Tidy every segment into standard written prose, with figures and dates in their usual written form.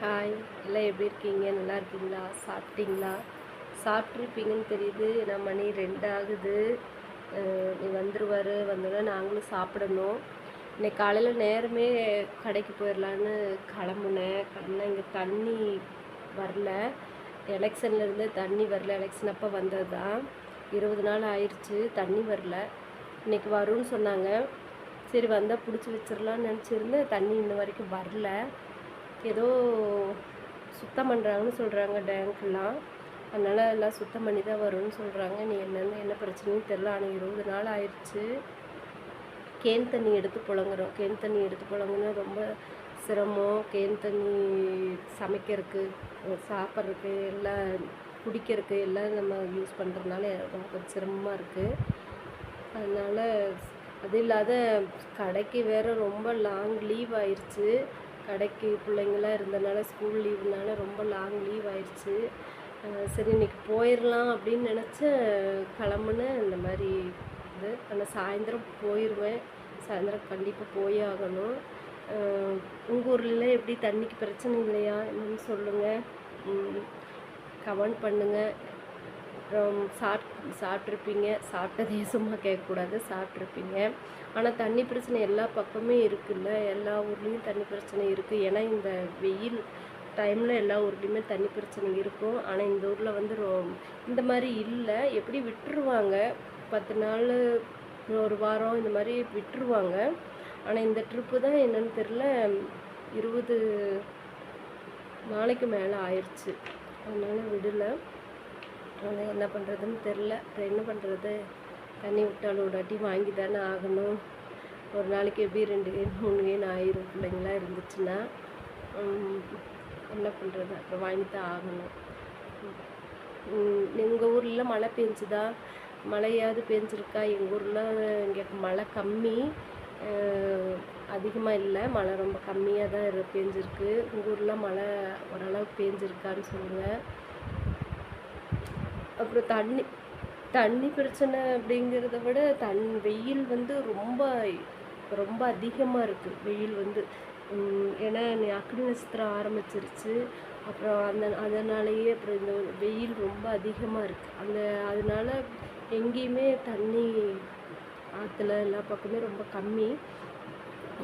Hi, எல்லாம் எப்படி இருக்கீங்க? நல்லா இருக்கீங்களா? சாப்பிட்டீங்களா? சாப்பிட்ருப்பீங்கன்னு தெரியுது. ஏன்னா மணி 2 ஆகுது. நீ வந்துருவாரு. வந்தோடனே நாங்களும் சாப்பிடணும். இன்னைக்கு காலையில் நேரமே கடைக்கு போயிடலான்னு கிளம்புனேன். ஆனால் இங்கே தண்ணி வரல. எலெக்ஷன்லேருந்து தண்ணி வரல. எலெக்ஷன் அப்போ வந்தது தான். 20 நாள் ஆயிடுச்சு, தண்ணி வரல. இன்றைக்கி வரும்னு சொன்னாங்க. சரி வந்தால் பிடிச்சி வச்சிடலான்னு நினச்சிருந்தேன். தண்ணி இன்ன வரைக்கும் வரல. ஏதோ சுத்தம் பண்ணுறாங்கன்னு சொல்கிறாங்க டேங்க்லாம். அதனால் எல்லாம் சுத்தம் பண்ணி தான் வரும்னு சொல்கிறாங்க. நீ என்ன பிரச்சனையும் தெரில. ஆனால் 20 நாள் ஆயிடுச்சு. கேன் தண்ணி எடுத்து புழங்குறோம். கேன் தண்ணி எடுத்து புழங்குனா ரொம்ப சிரமம். கேன் தண்ணி சமைக்கிறதுக்கு, சாப்பிட்றதுக்கு, எல்லாம் குடிக்கிறதுக்கு எல்லாம் நம்ம யூஸ் பண்ணுறதுனால ரொம்ப கொஞ்சம் சிரமமாக இருக்குது. அதனால் அது இல்லாத கடைக்கு வேறு ரொம்ப லாங் லீவ் ஆயிடுச்சு. கடைக்கு பிள்ளைங்களாம் இருந்தனால ஸ்கூல் லீவுனால ரொம்ப லாங் லீவ் ஆயிடுச்சு. சரி இன்றைக்கி போயிடலாம் அப்படின்னு நினச்சேன். கிளம்புனேன். இந்த மாதிரி இது. ஆனால் சாயந்தரம் போயிடுவேன். சாயந்தரம் கண்டிப்பாக போயே ஆகணும். உங்கள் ஊரில் எப்படி தண்ணிக்கு பிரச்சனை இல்லையா? என்னன்னு சொல்லுங்கள். கமெண்ட் பண்ணுங்கள். அப்புறம் சாப்பிட்ருப்பீங்க. சாப்பிட்டதே சும்மா கேட்கக்கூடாது. சாப்பிட்ருப்பீங்க. ஆனால் தண்ணி பிரச்சனை எல்லா பக்கமே இருக்குல்ல. எல்லா ஊர்லேயும் தண்ணி பிரச்சனை இருக்குது. ஏன்னா இந்த வெயில் டைமில் எல்லா ஊர்லேயுமே தண்ணி பிரச்சனை இருக்கும். ஆனால் இந்த ஊரில் வந்து இந்த மாதிரி இல்லை. எப்படி விட்டுருவாங்க, 10 நாள், ஒரு வாரம் இந்த மாதிரி விட்டுருவாங்க. ஆனால் இந்த ட்ரிப்பு தான் என்னன்னு தெரில, 20 நாளைக்கு மேலே ஆயிடுச்சு. அதனால் விடலை. ஆனால் என்ன பண்ணுறதுன்னு தெரில. அப்புறம் என்ன பண்ணுறது? தண்ணி விட்டாலும் விடாட்டி வாங்கி தானே ஆகணும். ஒரு நாளைக்கு எப்படி 2 கேன் 3 கேன் ஆயிரும் பிள்ளைங்களாம் இருந்துச்சுன்னா. என்ன பண்ணுறது? அப்புறம் வாங்கி தான் ஆகணும். எங்கள் ஊரில் மழை பெஞ்சுதா? மழையாவது பெஞ்சிருக்கா? எங்கள் ஊரில் இங்கே மழை கம்மி, அதிகமாக இல்லை. மழை ரொம்ப கம்மியாக தான் பெஞ்சிருக்கு. உங்கள் ஊரில் மழை ஓரளவுக்கு பெஞ்சிருக்கான்னு சொல்லுங்கள். அப்புறம் தண்ணி பிரச்சனை அப்படிங்கிறத விட வெயில் வந்து ரொம்ப ரொம்ப அதிகமாக இருக்குது. வெயில் வந்து ஏன்னா அக்னி நட்சத்திரம் ஆரம்பிச்சிருச்சு. அப்புறம் அதனாலேயே அப்புறம் இந்த வெயில் ரொம்ப அதிகமாக இருக்குது. அதனால எங்கேயுமே தண்ணி ஆற்றுல எல்லா பக்கமே ரொம்ப கம்மி.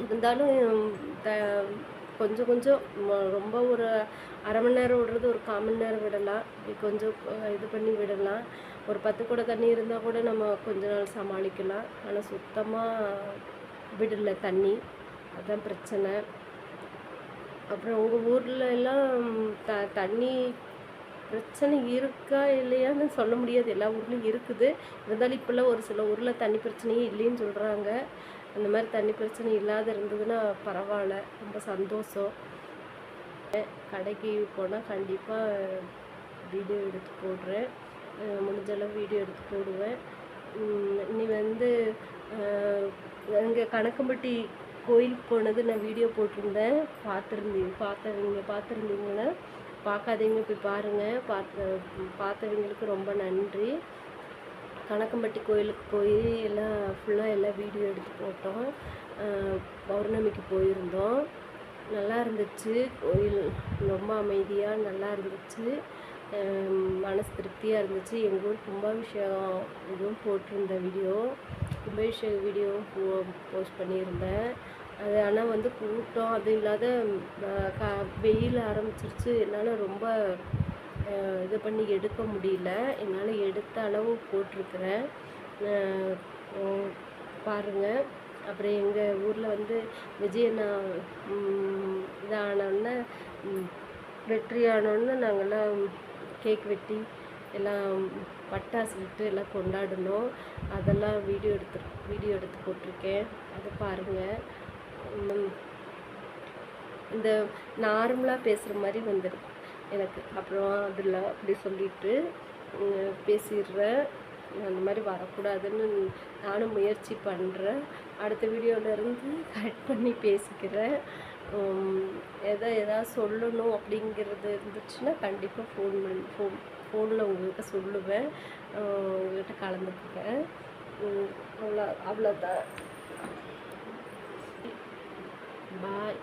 இருந்தாலும் கொஞ்சம் கொஞ்சம் ரொம்ப ஒரு அரை மணி நேரம் விடுறது, ஒரு 1/4 மணி நேரம் விடலாம். இப்படி கொஞ்சம் இது பண்ணி விடலாம். ஒரு 10 குடம் தண்ணி இருந்தால் கூட நம்ம கொஞ்ச நாள் சமாளிக்கலாம். ஆனால் சுத்தமாக விடலை தண்ணி. அதுதான் பிரச்சனை. அப்புறம் உங்கள் ஊரில் எல்லாம் தண்ணி பிரச்சனை இருக்கா இல்லையான்னு சொல்ல முடியாது. எல்லா ஊர்லேயும் இருக்குது. இருந்தாலும் இப்போல்லாம் ஒரு சில ஊரில் தண்ணி பிரச்சனையே இல்லைன்னு சொல்கிறாங்க. அந்த மாதிரி தண்ணி பிரச்சனை இல்லாத இருந்ததுன்னா பரவாயில்ல, ரொம்ப சந்தோஷம். கடைக்கு போனால் கண்டிப்பாக வீடியோ எடுத்து போடுறேன். முடிஞ்சளவு வீடியோ எடுத்து போடுவேன். இனி வந்து இங்கே கணக்கம்பட்டி கோயிலுக்கு போனது நான் வீடியோ போட்டிருந்தேன். பார்த்துருந்தீங்கன்னா, பார்க்காதவங்க போய் பாருங்கள். பார்த்தவங்களுக்கு ரொம்ப நன்றி. கணக்கம்பட்டி கோயிலுக்கு போய் எல்லாம் ஃபுல்லாக எல்லாம் வீடியோ எடுத்து போட்டோம். பௌர்ணமிக்கு போயிருந்தோம். நல்லா இருந்துச்சு. கோயில் ரொம்ப அமைதியாக நல்லா இருந்துச்சு. மனசு திருப்தியாக இருந்துச்சு. எங்கள் ஊர் கும்பாபிஷேகம் இதுவும் போட்டிருந்த வீடியோ, கும்பாபிஷேக வீடியோவும் போஸ்ட் பண்ணியிருந்தேன். அது ஆனால் வந்து கூட்டம் அது இல்லாத வெயில் ஆரம்பிச்சிருச்சு. என்னால் ரொம்ப இது பண்ணி எடுக்க முடியல. என்னால் எடுத்த அளவு போட்டிருக்கிறேன், பாருங்கள். அப்புறம் எங்கள் ஊரில் வந்து விஜயண்ணா இதானோடனே, வெற்றி ஆனோடனே நாங்கள்லாம் கேக் வெட்டி எல்லாம் பட்டாசு விட்டு எல்லாம் கொண்டாடினோம். அதெல்லாம் வீடியோ எடுத்து போட்டிருக்கேன். அதை பாருங்கள். இந்த நார்மலாக பேசுகிற மாதிரி வந்துடும் எனக்கு. அப்புறம் அதில் அப்படி சொல்லிட்டு பேசிடுறேன். அந்த மாதிரி வரக்கூடாதுன்னு நானும் முயற்சி பண்ணுறேன். அடுத்த வீடியோவிலேருந்து கட் பண்ணி பேசிக்கிறேன். எதாவது சொல்லணும் அப்படிங்கிறது இருந்துச்சுன்னா கண்டிப்பாக ஃபோனில் உங்கள்கிட்ட சொல்லுவேன். உங்கள்கிட்ட கலந்துக்குவேன். அவ்வளோதான். பாய்.